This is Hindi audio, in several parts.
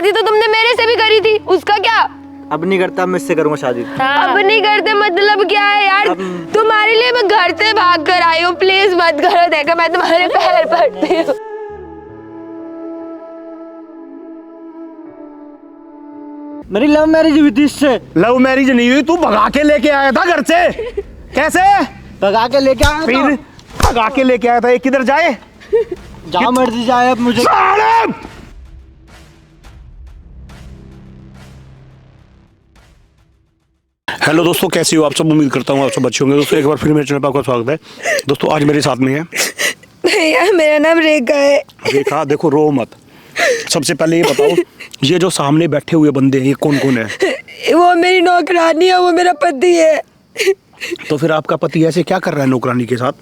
शादी तो तुमने मेरे से भी करी थी, उसका क्या? अब नहीं करता, मैं इससे करूंगा शादी। अब नहीं करते मतलब क्या है यार? तुम्हारे लिए मैं घर से भाग कर आई हूँ, प्लीज मत करो। देखो मैं तुम्हारे पैर पड़ती हूँ। मेरी लव मैरिज हुई थी इससे। लव मैरिज नहीं हुई, तू भगा के लेके आया था घर से। कैसे भगा के लेके आया? फिर भगा के लेके आया था। ये किधर जाए? जहाँ मर्जी जाए। अब मुझे हेलो दोस्तों, कैसे हो आप सब? उम्मीद करता हूँ आप सब अच्छे होंगे। दोस्तों एक बार फिर मेरे चैनल पर आपका स्वागत है। दोस्तों आज मेरे साथ में है भैया, मेरा नाम रेखा है। रेखा, देखो रो मत। सबसे पहले ये बताओ, ये जो सामने बैठे हुए बंदे हैं ये कौन कौन है? वो मेरी नौकरानी है, वो मेरा पति है। तो फिर आपका पति ऐसे क्या कर रहा है नौकरानी के साथ?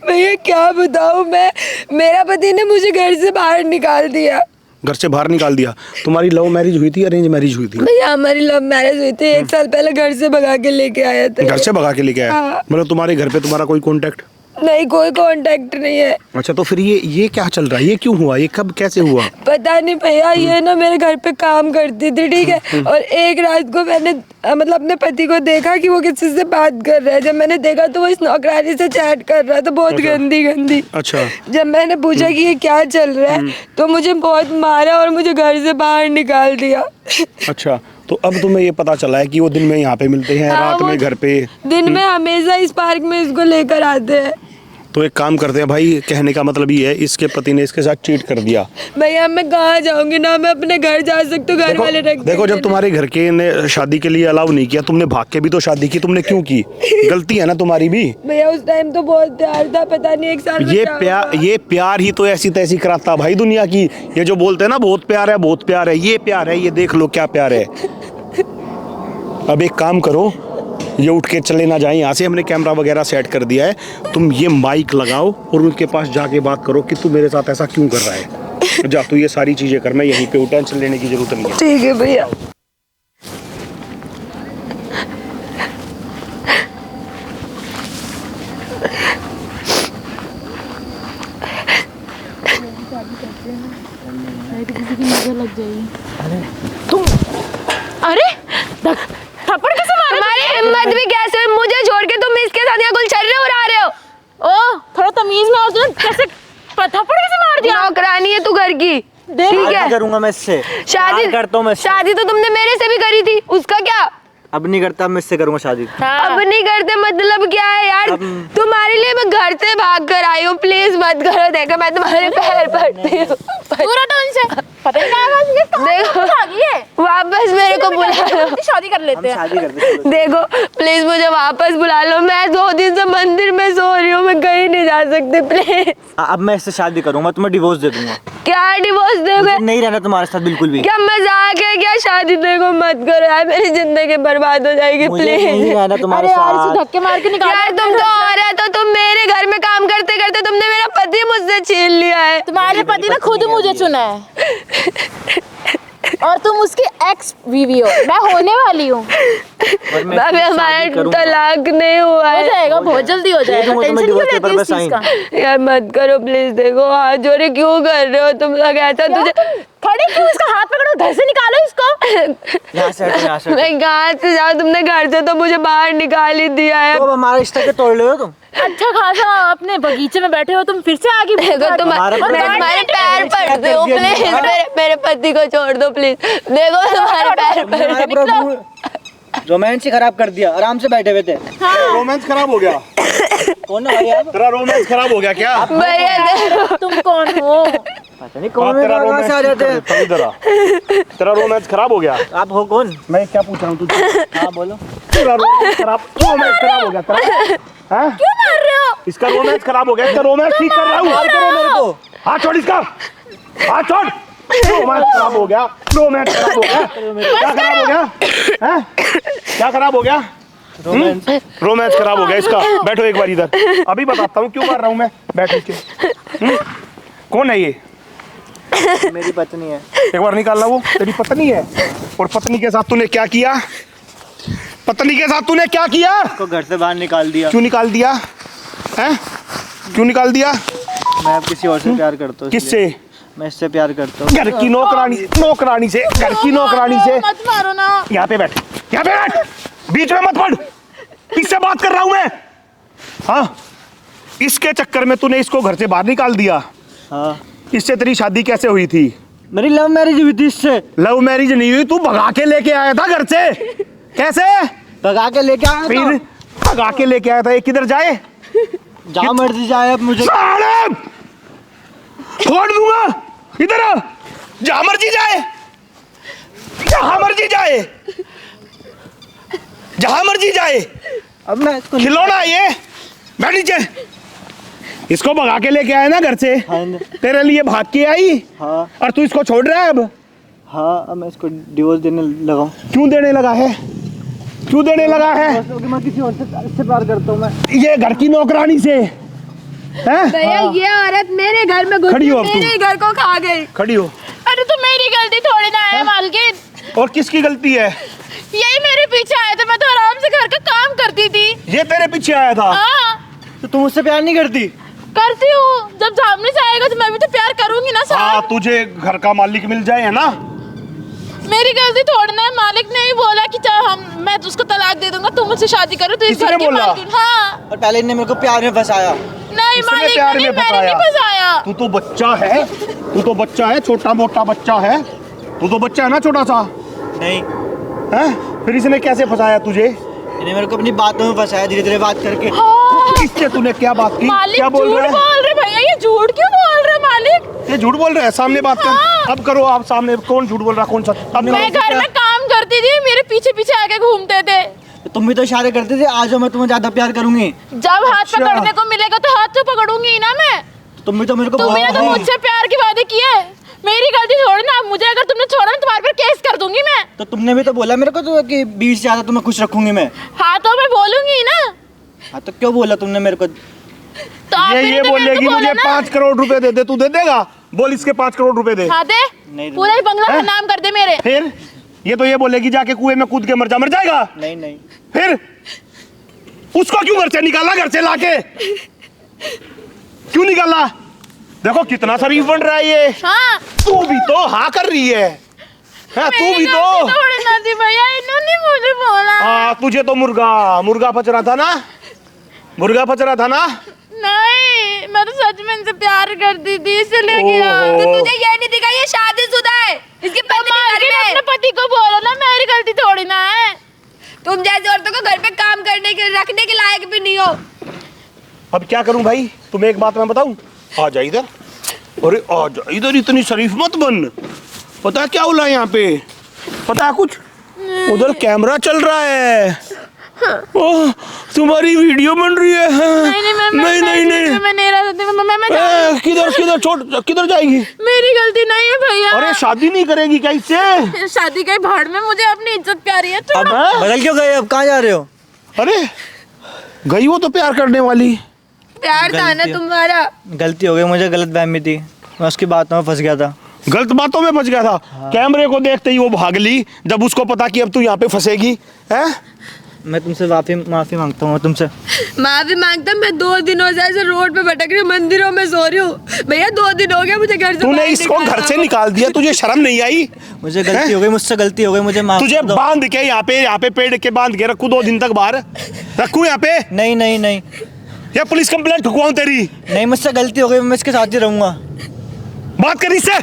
भैया क्या बताऊं मैं, मेरा पति ने मुझे घर से बाहर निकाल दिया। घर से बाहर निकाल दिया? तुम्हारी लव मैरिज हुई थी, अरेंज मैरिज हुई थी? भैया हमारी लव मैरिज हुई थी, 1 साल पहले घर से भगा के लेके आया था। घर से भगा के लेके आया? हाँ। मतलब तुम्हारे घर पे तुम्हारा कोई कांटेक्ट नहीं, कोई कांटेक्ट नहीं है। अच्छा, तो फिर ये क्या चल रहा है? ये क्यों हुआ? ये कब कैसे हुआ? पता नहीं भैया, ये ना मेरे घर पे काम करती थी, ठीक है। और एक रात को मैंने मतलब अपने पति को देखा कि वो किसी से बात कर रहा है। जब मैंने देखा तो वो इस नौकरानी से चैट कर रहा था, बहुत गंदी गंदी। अच्छा। जब मैंने पूछा कि ये क्या चल रहा है तो मुझे बहुत मारा और मुझे घर से बाहर निकाल दिया। अच्छा, तो अब तुम्हें ये पता चला है कि वो दिन में यहाँ पे मिलते हैं, हाँ, रात में घर पे? दिन में हमेशा इस पार्क में इसको लेकर आते हैं। तो एक काम करते हैं भाई, कहने का मतलब ये है इसके पति ने इसके साथ चीट कर दिया। भैया मैं कहाँ जाऊंगी ना, मैं अपने घर जा सकती हूँ, घर वाले रख देखो, जब तुम्हारे घर के ने शादी के लिए अलाउ नहीं किया, तुमने भाग के भी तो शादी की, तुमने क्यों की? गलती है ना तुम्हारी भी। भैया उस टाइम तो बहुत प्यार था, पता नहीं 1 साल में ये प्यार ही तो ऐसी तैसी कराता भाई दुनिया की। ये जो बोलते हैं ना बहुत प्यार है, बहुत प्यार है, ये प्यार है। ये देख लो क्या प्यार है। अब एक काम करो, ये उठ के चले ना जाए यहाँ से। हमने कैमरा वगैरह सेट कर दिया है, तुम ये माइक लगाओ और उनके पास जाके बात करो कि तू मेरे साथ ऐसा क्यों कर रहा है। जा, तू ये सारी चीजें कर, मैं यहीं पे हूँ, टेंशन लेने की जरूरत नहीं है। ठीक है भैया। अरे थप्पड़ कैसे मारे? तुम्हारी हिम्मत भी कैसे हुई? मुझे छोड़ के तुम इसके साथ यहाँ गुलछर्रे उड़ा रहे हो? ओ थोड़ा तमीज में हो, तुमने कैसे थप्पड़ कैसे मार दिया? नौकरानी है तू घर की, ठीक है। करूंगा मैं इससे शादी करता हूँ। शादी तो तुमने मेरे से भी करी थी, उसका क्या? अब नहीं करता, मैं इससे करूंगा शादी। अब नहीं करते मतलब क्या है यार? तुम्हारे लिए मैं घर से भाग कर आई हूँ, प्लीज मत करो। देखो मैं तुम्हारे पैर पड़ती हूँ। पूरा तो उनसे पता नहीं क्या आ गई है। वापस मेरे को बुला लो, शादी कर लेते हैं। शादी करते हैं। देखो प्लीज मुझे वापस बुला लो। मैं 2 दिन से मंदिर में सो रही हूँ, मैं कहीं नहीं जा सकती, प्लीज। अब मैं इससे शादी करूंगा, तुम्हें डिवोर्स दे दूंगा। क्या डिवोर्स दोगे? नहीं रहना तुम्हारे साथ बिल्कुल भी। क्या मजाक है क्या? शादी देखो मत करो यार, मेरी जिंदगी बर्बाद हो जाएगी, मुझे नहीं प्लीज। रहना तुम्हारे साथ। धक्के मार के निकाल। यार तुम तो औरत हो, तुम मेरे घर में काम करते करते तुमने मेरा पति मुझसे छीन लिया है। तुम्हारे पति ने खुद मुझे चुना है और तुम उसकी एक्स बीवी हो, मैं होने वाली हूँ। अभी हमारा तलाक नहीं हुआ हो है। जाएगा, बहुत जल्दी हो जाएगा। टेंशन क्यों लेती है इस चीज का? यार मत करो प्लीज। देखो हाथ जोड़े क्यों कर रहे हो तुम लोग ऐसा? तुझे खड़े क्यों? इसका हाथ पकड़ो, घर से निकालो इसको। यहाँ से मैं कहाँ से जाऊँ? तुमने घर से तो मुझे बाहर निकाल ही दिया है। तो अब हमारा रिश्ता के तोड़ रहे हो तुम। अच्छा खासा अपने बगीचे में बैठे हो तुम, फिर से आगे देखो तुम्हारे पैर पड़ते हो, प्लीज मेरे पति को छोड़ दो प्लीज। देखो तुम्हारे पैर पड़ते। रोमांस ही खराब कर दिया, आराम से बैठे हुए थे। रोमांस खराब हो गया? कौन है भाई आप? तेरा रोमांस खराब हो गया क्या? भैया देखो तुम कौन हो? पता नहीं कौन तेरा रोमांस आ जाते हैं। तेरा रोमांस खराब हो गया? आप हो कौन? मैं क्या पूछ रहा हूँ तुझे? हाँ बोलो। तेरा रोमांस खराब हो गया तेरा? हाँ? क्यों मार रहे हो? इसका रोमांस खराब हो गया, इसका रोमांस ठीक कर रहा हूँ। मेरे को हाथ छोड़ इसका, हाथ छोड़। रोमांस खराब हो गया, रोमांस खराब हो गया। क्या खराब हो गया? हैं? क्या खराब हो गया? रोमांस खराब हो गया इसका। बैठो एक बार इधर, अभी बताता हूँ क्यों मार रहा हूँ मैं। बैठ के। कौन है ये? मेरी पत्नी है। एक बार निकालना, वो तेरी पत्नी है? और पत्नी के साथ तूने क्या किया? पत्नी के साथ तूने क्या किया? उसको घर से बाहर निकाल दिया। क्यों निकाल दिया? हैं? क्यों निकाल दिया? मैं अब किसी और से प्यार करता हूँ। किससे? मैं इससे प्यार करता हूँ। घर की नौकरानी से, घर की नौकरानी से। मत मारो ना। यहाँ पे बैठ, यहाँ पे बैठ, बीच में मत पड़, इससे बात कर रहा हूं मैं। हाँ, इसके चक्कर में तूने इसको घर से बाहर निकाल दिया। हाँ, इससे तेरी शादी कैसे हुई थी? मेरी लव मैरिज हुई थी इससे। लव मैरिज नहीं हुई, तू भगा के लेके आया था घर से। कैसे भगा के लेके आया फिर? भगा के लेके आया था। ये किधर जाए? जहाँ मर्जी जाए अब मुझे। साले! छोड़ दूंगा, इधर आ। जहां मर्जी जाए, जहां मर्जी जाए, जहां मर्जी जाए। अब मैं इसको खिलौना ये, बैठ नीचे। इसको भगा के लेके आया ना घर से, हाँ, तेरे लिए भाग के आई। हाँ, और तू इसको छोड़ रहा है अब? हाँ, अब मैं इसको डिवोर्स देने लगा हूँ। क्यों देने लगा है? क्यों देने लगा है? क्योंकि मैं किसी और से इससे प्यार करता हूँ मैं। ये घर की नौकरानी से हैं? भैया ये औरत मेरे घर में घुस खड़ी के हो अब तू। मेरे घर को खा गई। खड़ी हो। अरे तो मेरी गलती थोड़ी ना है मालकिन। और किसकी गलती है? यही मेरे पीछे आया था, मैं तो आराम से घर का काम करती थी। ये तेरे पीछे आया था? हाँ तो तुम मुझसे प्यार नहीं करती? करती हूँ, जब सामने से आएगा तो मैं भी तो प्यार करूंगी ना हाँ, साहब। तुझे घर का मालिक मिल जाए, है ना? मेरी गलती थोड़ी ना है, मालिक ने ही बोला कि मैं उसको तलाक दे दूंगा, तुम मुझसे शादी करो। तो इस किसने घर की बोला? मालकिन। हाँ। और पहले इनने मेरे को प्यार में फंसाया। नहीं इसने मालिक प्यार ने में मैंने नहीं फंसाया। तू तो बच्चा है, तू तो बच्चा है, छोटा मोटा बच्चा है। तू तो बच्चा है ना, छोटा सा नहीं, है। फिर इसने कैसे फंसाया तुझे? इन्हें मेरे को अपनी बातों में फंसाया, धीरे धीरे बात करके। हाँ। इससे तूने क्या बात की? मालिक क्या बोल झूठ रहा है? बोल रहे भैया, ये झूठ क्यों बोल रहे मालिक? ये झूठ बोल रहा है। सामने बात कर। हाँ। अब करो आप सामने। कौन झूठ बोल रहा है? कौन सा? अब मैं घर में काम करती थी, मेरे पीछे पीछे आके घूमते थे। तो तुम भी तो इशारे करते थे, आ जाओ मैं तुम्हें ज्यादा प्यार करूंगी। जब हाथ अच्छा। पकड़ने को मिलेगा तो हाथ तो पकड़ूंगी ही ना मैं। तुम भी तो मेरे को तुमने तो मुझसे प्यार की वादे किए। मेरी गलती थोड़ी ना, मुझे अगर तुमने छोड़ा ना तुम्हारे पर केस कर दूंगी मैं। तो तुमने भी तो बोला मेरे को तो कि 20 से ज्यादा तुम्हें खुश रखूंगी मैं। हाँ तो मैं बोलूंगी ही ना। हाँ, तो क्यों बोला तुमने मेरे को? तो आप ये तो बोलेगी मेरे को मुझे बोला ना। 5 करोड़ रुपए दे दे। तू दे देगा? बोल, इसके 5 करोड़ रुपए दे। हाँ दे, नहीं पूरा ही बंगला हैं? नाम कर दे मेरे। फिर ये तो ये बोलेगी जाके कुएं में कूद के मर जाएगा। नहीं नहीं, फिर उसको क्यों घर से निकाला? घर से लाके क्यों निकाला? देखो कितना शरीफ बन रहा है ये। हाँ तू भी तो हाँ कर रही है। तू भी तो। थोड़ी ना थी भैया, इन्होंने मुझे बोला। तुझे तो मुर्गा पच रहा था ना? मुर्गा पच रहा था ना? नहीं, मैं तो सच में इनसे प्यार करती थी, इसलिए किया। ओहो। तो तुझे ये नहीं दिखा ये शादीशुदा है, इसकी पत्नी घर मालकिन में है। अपने पति को बोलो ना, मेरी गलती थोड़ी ना है। तुम जैसी औरतों को घर पे काम करने के रखने के लायक भी नहीं हो। अब क्या करूं भाई? तुम्हें एक बात मैं बताऊं? आ जा इधर। अरे आ जा इधर, इतनी शरीफ मत बन। पता है क्या हो रहा है यहाँ पे? पता है कुछ? उधर कैमरा चल रहा है। ओह, तुम्हारी वीडियो बन रही है। नहीं। मैं नहीं रह सकती, मैं किधर छोड़, किधर जाएगी? मेरी गलती नहीं है भैया। अरे शादी नहीं करेगी क्या इससे? शादी के भाड़ में, मुझे अपनी इज्जत प्यारी है। अब हाँ? बदल क्यों गए? अब कहाँ जा रहे हो? अरे गई वो तो प्यार करने वाली। प्यार था ना गलती- तुम्हारा। गलती हो गई, मुझे गलत फहमी थी, मैं उसकी बातों में फंस गया था। गलत बातों में बच गया था। कैमरे को देखते ही वो भाग ली, जब उसको पता कि अब तू यहाँ पे फंसेगी। है मैं तुमसे माफी मांगता हूँ तुमसे। माफी मांगता मैं 2 दिनों से ऐसे रोड पे भटक रही हूँ, मंदिरों में सो रही हूँ। भैया 2 दिन हो गए मुझे घर से तूने बाहर इसको निकाला। घर से निकाल दिया, तुझे शर्म नहीं आई? मुझे गलती हो गई, मुझसे गलती हो गई, मुझे माफ तुझे कर दो। बांध के यहाँ पे पेड़ के बांध के रखूं 2 दिन तक बाहर रखूं यहाँ पे? नहीं नहीं नहीं या पुलिस कंप्लेंट ठुकवाऊं तेरी? नहीं, मुझसे गलती हो गई, मैं इसके साथ ही रहूंगा। बात कर इससे।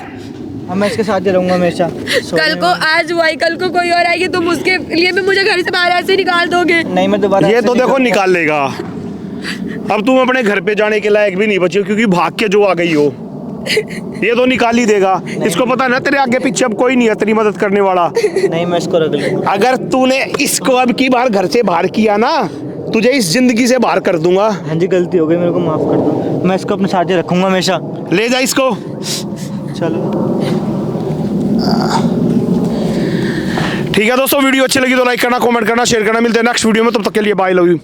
अब मैं इसके साथ ही रहूंगा हमेशा। कल को आज हुआ ही, कल को कोई और आएगी, तुम उसके लिए भी मुझे घर से बाहर ऐसे निकाल दोगे। नहीं, मैं दोबारा ये ऐसे तो नहीं देखो करूंगा। निकाल लेगा। अब तुम अपने घर पे जाने के लायक भी नहीं बचे हो, क्योंकि भाग के जो आ गई हो। ये तो निकाल ही देगा। इसको पता है ना तेरे आगे पीछे अब कोई नहीं है तेरी मदद करने वाला। नहीं, मैं इसको रख लूंगा। अगर तूने इसको अब की बार घर से बाहर किया ना, तुझे इस जिंदगी से बाहर कर दूंगा। हाँ जी, गलती हो गई, मेरे को माफ कर दो। मैं इसको अपने साथ ही रखूंगा हमेशा। ले जा इसको। चलो ठीक है दोस्तों, वीडियो अच्छी लगी तो लाइक करना, कमेंट करना, शेयर करना। मिलते हैं नेक्स्ट वीडियो में, तब तक के लिए बाय, लव यू।